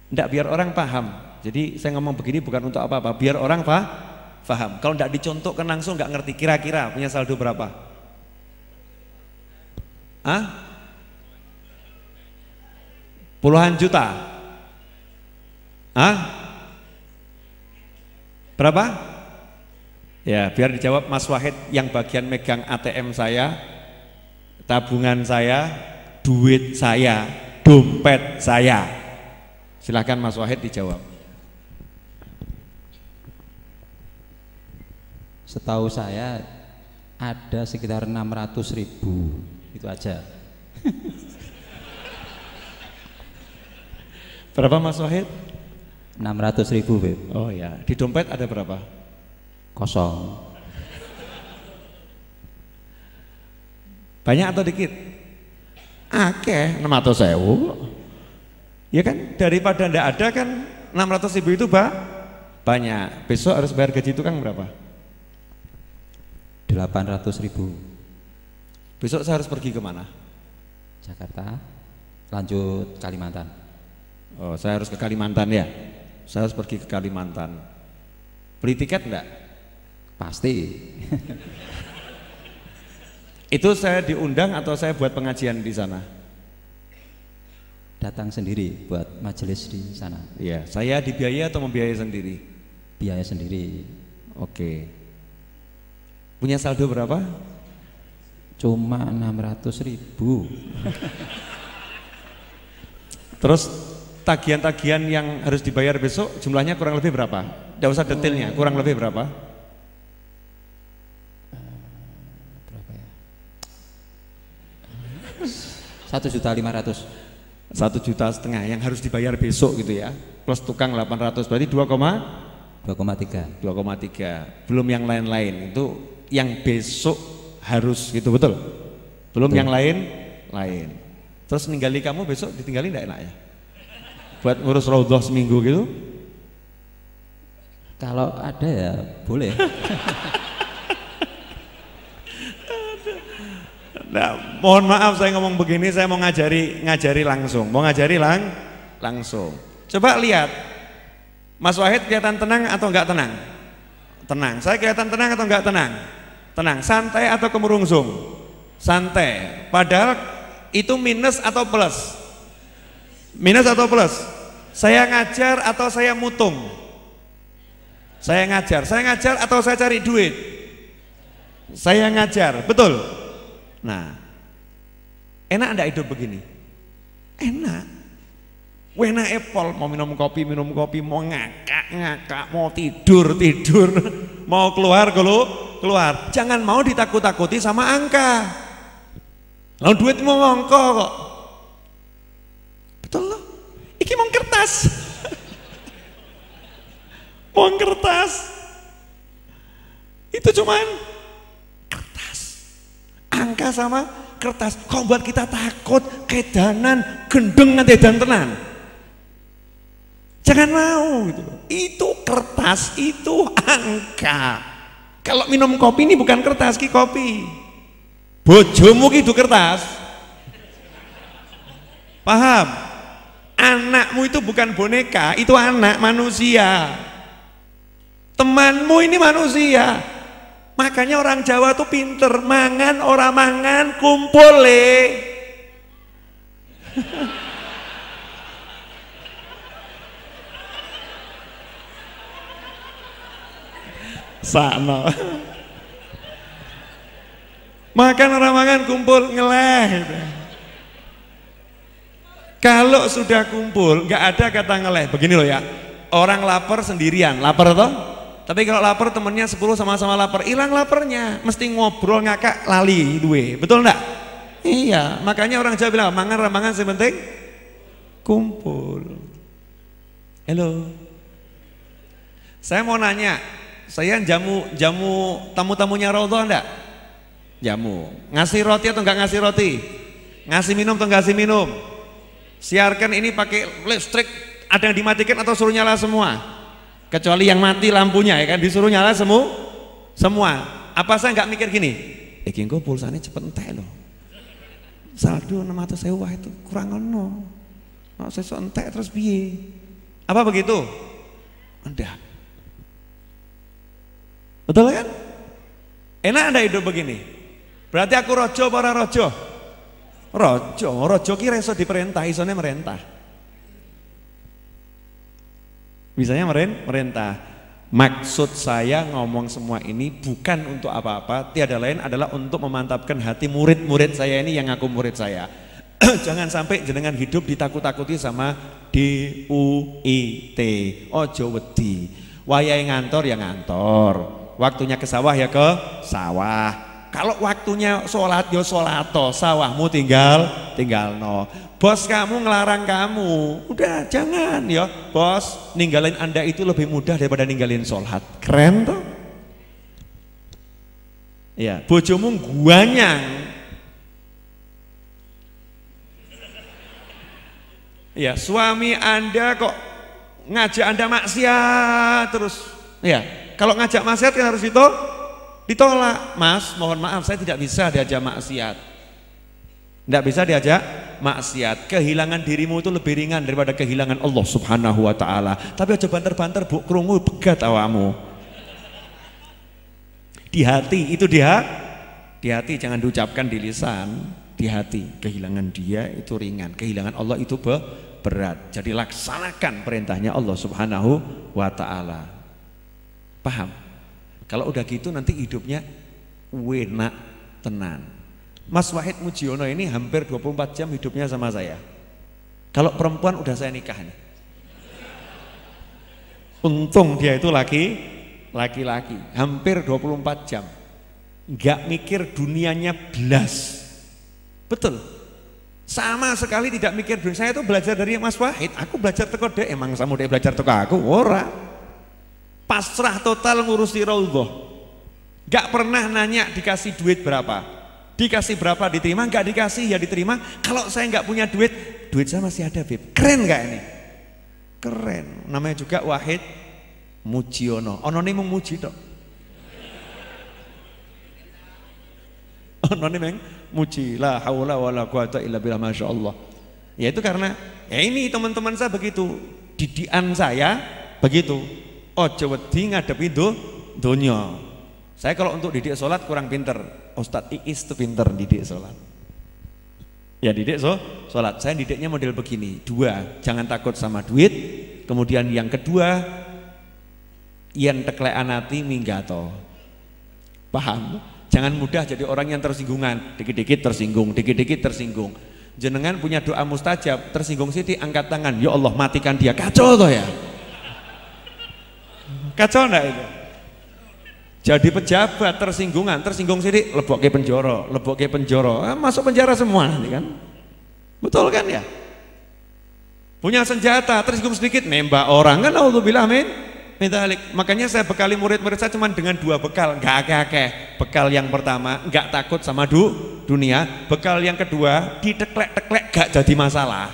A: Enggak, biar orang paham. Jadi saya ngomong begini bukan untuk apa-apa, biar orang paham. Kalau enggak dicontohkan langsung enggak ngerti. Kira-kira punya saldo berapa? Hah? Puluhan juta? Hah? Berapa? Ya, biar dijawab Mas Wahid yang bagian megang ATM saya, tabungan saya, duit saya, dompet saya. Silahkan Mas Wahid dijawab.
C: Setahu saya ada sekitar 600.000, itu aja.
A: Berapa Mas Wahid?
C: 600.000, Beb.
A: Oh ya, di dompet ada berapa?
C: Kosong.
A: Banyak atau dikit? Akeh, 600.000. Ya kan, daripada ndak ada kan 600.000 itu banyak. Besok harus bayar gaji tukang berapa?
C: 800.000.
A: Besok saya harus pergi kemana?
C: Jakarta, lanjut Kalimantan.
A: Oh, saya harus ke Kalimantan ya? Saya harus pergi ke Kalimantan. Beli tiket enggak?
C: Pasti.
A: Itu saya diundang atau saya buat pengajian di sana?
C: Datang sendiri buat majelis di sana.
A: Iya, saya dibiayai atau membiayai sendiri?
C: Biaya sendiri.
A: Oke. Punya saldo berapa?
C: Cuma 600.000.
A: Terus tagihan-tagihan yang harus dibayar besok jumlahnya kurang lebih berapa? Tidak usah detailnya, kurang lebih berapa?
C: Berapa ya? 1.500.000.
A: 1,5 juta yang harus dibayar besok gitu ya, plus tukang 800, berarti 2,3. Belum yang lain-lain, itu yang besok harus gitu, betul? Belum betul. Yang lain. Terus ninggali kamu besok ditinggalin enggak enak ya? Buat ngurus raudhah seminggu gitu?
C: Kalau ada ya boleh.
A: Nah, mohon maaf saya ngomong begini, saya mau ngajari langsung, langsung. Coba lihat, Mas Wahid kelihatan tenang atau enggak tenang? Tenang. Saya kelihatan tenang atau enggak tenang? Tenang. Santai atau kemerungsung? Santai. Padahal itu minus atau plus? Minus atau plus? Saya ngajar atau saya mutung? Saya ngajar atau saya cari duit? Saya ngajar, betul? Nah, enak enggak hidup begini? Enak. Wena epol, mau minum kopi, mau ngakak, mau tidur, mau keluar. Jangan mau ditakut-takuti sama angka. Lalu duit mau ngongko kok. Betul loh. Iki mau kertas. Mau kertas. Itu cuman angka sama kertas. Kok buat kita takut, kedanan, gendeng nanti dan tenan. Jangan mau gitu. Itu kertas, itu angka. Kalau minum kopi ini bukan kertas, ki kopi. Bojomu ki itu kertas. Paham? Anakmu itu bukan boneka, itu anak manusia. Temanmu ini manusia. Makanya orang Jawa tuh pinter, mangan ora mangan kumpul Sakno. Makan orang mangan kumpul ngeleh. Kalau sudah kumpul nggak ada kata ngeleh. Begini loh ya, orang lapar sendirian, lapar toh? Tapi kalau lapar temennya 10 sama-sama lapar, hilang laparnya, mesti ngobrol ngakak lali duwe, betul enggak? Iya, makanya orang Jawa bilang mangan ramangan sepenting kumpul. Halo, Saya mau nanya, saya jamu tamu-tamunya Raudhah enggak? Jamu. Ngasih roti atau enggak ngasih roti? Ngasih minum atau enggak ngasih minum? Siarkan ini pakai listrik, ada yang dimatikan atau suruh nyala semua? Kecuali yang mati lampunya ya kan, disuruh nyala semua. Apa saya enggak mikir gini? Iki engko pulsane cepet entek loh. Saldo 600.000 itu kurang ono. Nek sesuk entek terus piye? Apa begitu? Enggak. Betul kan? Enak Anda hidup begini? Berarti aku rojo para rojo? Rojo ki iso diperintah, isone merintah. Bisanya merintah. Maksud saya ngomong semua ini bukan untuk apa-apa, tiada lain adalah untuk memantapkan hati murid-murid saya ini yang ngaku murid saya. Jangan sampai jenengan hidup ditakut-takuti sama DUIT. Ojo wedi. Wayahe ngantor ya ngantor. Waktunya ke sawah ya ke sawah. Kalau waktunya sholat ya sholato, sawahmu tinggal no. Bos kamu ngelarang kamu, udah jangan ya. Bos, ninggalin Anda itu lebih mudah daripada ninggalin sholat. Keren tuh. Ya, bojomu guanyang. Ya, suami Anda kok ngajak Anda maksiat terus. Ya, kalau ngajak maksiat kan harus ditolak. Mas, mohon maaf saya tidak bisa diajak maksiat. Tidak bisa diajak maksiat. Kehilangan dirimu itu lebih ringan daripada kehilangan Allah Subhanahu wa taala. Tapi aja banter-banter buk krungu pegat awamu. Di hati itu di hati jangan diucapkan di lisan, di hati. Kehilangan dia itu ringan, kehilangan Allah itu berat. Jadi laksanakan perintahnya Allah Subhanahu wa taala. Paham? Kalau udah gitu nanti hidupnya enak tenan. Mas Wahid Mujiono ini hampir 24 jam hidupnya sama saya. Kalau perempuan udah saya nikah nih. Untung dia itu laki-laki, hampir 24 jam. Nggak mikir dunianya belas. Betul. Sama sekali tidak mikir dunia. Saya itu belajar dari Mas Wahid. Aku belajar teko dhek, emang sama dia belajar teko aku ora. Pasrah total ngurusi Raudhah. Gak pernah nanya dikasih duit berapa, dikasih berapa diterima, gak dikasih ya diterima. Kalau saya gak punya duit saya masih ada, Beb. Keren gak ini? Keren. Namanya juga Wahid Mujiono. Ono nih muji tok. Ono nih muji. La haula wala quwata illa billah, masya Allah. Ya itu karena ya ini teman-teman saya begitu, didikan saya begitu. Ojo wedi ngadepi donya. Saya kalau untuk didik sholat kurang pinter. Ustadz Iis itu pinter didik sholat. Ya didik sholat. Saya didiknya model begini. 2, jangan takut sama duit. Kemudian yang kedua, yen teklekan ati minggato. Paham? Jangan mudah jadi orang yang tersinggungan. Dikit-dikit tersinggung, dikit-dikit tersinggung. Jenengan punya doa mustajab, tersinggung siti angkat tangan. Ya Allah matikan dia. Kacau toh ya. Kacau enggak itu? Jadi pejabat tersinggung sidik, lebokke penjara, masuk penjara semua nanti kan? Betul kan ya? Punya senjata, tersinggung sedikit, nembak orang kan? Alhamdulillah min dzalik. Makanya saya bekali murid-murid saya cuma dengan 2 bekal, enggak akeh-akeh. Bekal yang pertama, enggak takut sama dunia. Bekal yang kedua, diteklek-teklek gak jadi masalah.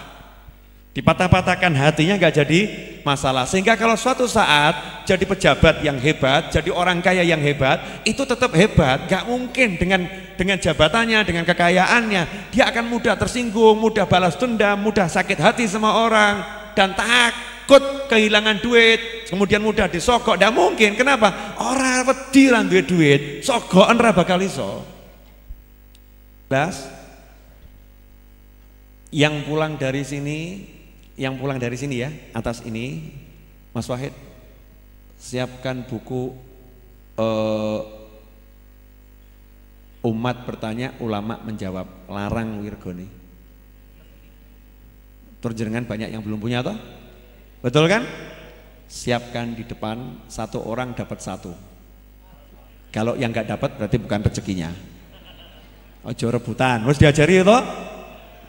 A: Dipatah-patahkan hatinya gak jadi masalah. Sehingga kalau suatu saat jadi pejabat yang hebat, jadi orang kaya yang hebat, itu tetap hebat. Gak mungkin dengan jabatannya, dengan kekayaannya, dia akan mudah tersinggung, mudah balas dendam, mudah sakit hati sama orang, dan takut kehilangan duit, kemudian mudah disogok. Gak mungkin. Kenapa? Orang wedi lan duwe duit, sogokan ra bakal iso. Yang pulang dari sini ya, atas ini Mas Wahid siapkan buku umat bertanya, ulama menjawab, larang wirgone. Terjenengan banyak yang belum punya toh? Betul kan? Siapkan di depan, 1 orang dapat 1. Kalau yang nggak dapat berarti bukan rezekinya. Ojo rebutan, harus diajari toh?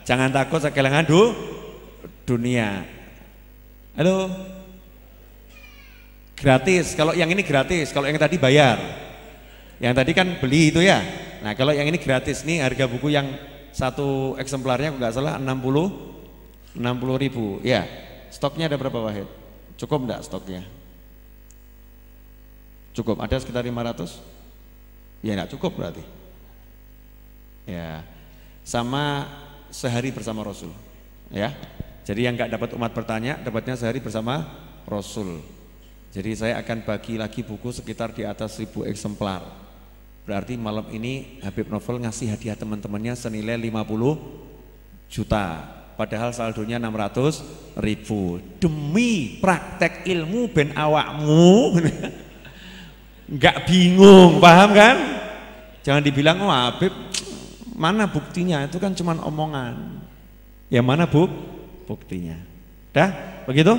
A: Jangan takut kehilangan dunia. Halo. Gratis, kalau yang ini gratis, kalau yang tadi bayar. Yang tadi kan beli itu ya. Nah kalau yang ini gratis nih, harga buku yang satu eksemplarnya nggak salah 60.000 ya. Stoknya ada berapa Wahid? Cukup enggak stoknya? Cukup, ada sekitar 500? Ya enggak cukup berarti. Ya, sama sehari bersama Rasul. Ya, jadi yang enggak dapat umat bertanya, dapatnya sehari bersama Rasul. Jadi saya akan bagi lagi buku sekitar di atas 1000 eksemplar. Berarti malam ini Habib Novel ngasih hadiah teman-temannya senilai 50 juta. Padahal saldonya 600.000. Demi praktek ilmu ben awakmu nggak bingung, paham kan? Jangan dibilang oh Habib mana buktinya, itu kan cuma omongan. Ya mana buktinya? Dah begitu?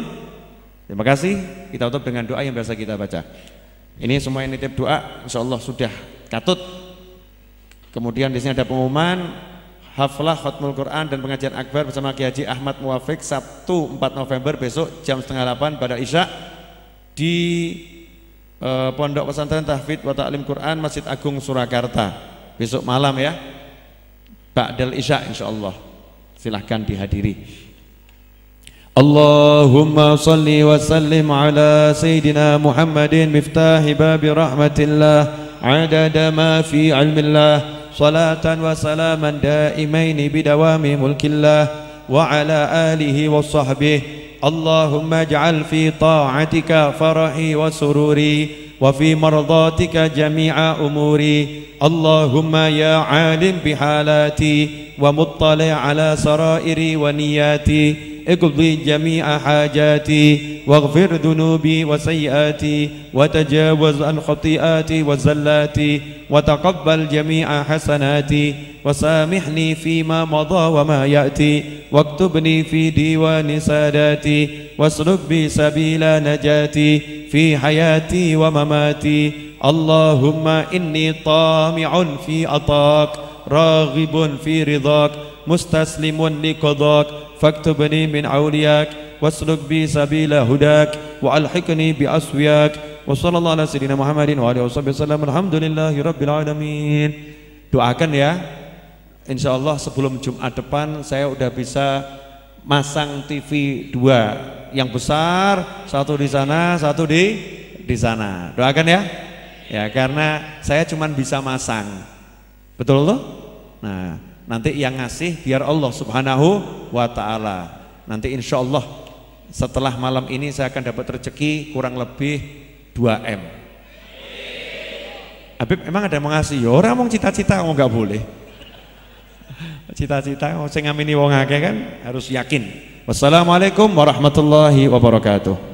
A: Terima kasih. Kita tutup dengan doa yang biasa kita baca. Ini semua yang nitip doa, insya Allah sudah katut. Kemudian di sini ada pengumuman haflah khatmul Quran dan pengajian akbar bersama Kiai Haji Ahmad Muwafiq Sabtu 4 November besok jam 7:30 pada Isya di Pondok Pesantren Tahfidz wa Ta'lim Quran Masjid Agung Surakarta. Besok malam ya. Ba'dal Isya insyaallah. Silahkan dihadiri. Allahumma salli wa sallim ala Sayyidina Muhammadin miftahi babi rahmatillah adada ma fi ilmillah salatan wa salaman daimaini bidawami mulkillah wa ala alihi wa sahbihi Allahumma ij'al fi ta'atika farahi wa sururi wa fi mardatika jami'a umuri Allahumma ya alim bihalati wa muttali' ala sarairi wa niyati اقضي جميع حاجاتي واغفر ذنوبي وسيئاتي وتجاوز عن خطيئاتي وزلاتي وتقبل جميع حسناتي وسامحني فيما مضى وما يأتي واكتبني في ديوان ساداتي واسلك بي سبيل نجاتي في حياتي ومماتي اللهم إني طامع في عطاك راغب في رضاك مستسلم لقضاك فاكتبني من أولياك واسلك بي سبيل هداك وألحقني بأسوياك وصلى الله على سيدنا محمد وآله وصحبه وسلم الحمد لله رب العالمين. Doakan ya, insya Allah sebelum Jumat depan saya udah bisa masang TV 2 yang besar, satu di sana, satu di sana. Doakan ya, ya karena saya cuma bisa masang, betul loh. Nah nanti yang ngasih biar Allah Subhanahu wa ta'ala. Nanti insya Allah setelah malam ini saya akan dapat rezeki kurang lebih 2M. Habib emang ada yang mau ngasih? Ya orang mau cita-cita mau nggak boleh. Cita-cita mau sing ngamini wong akeh kan harus yakin. Wassalamualaikum warahmatullahi wabarakatuh.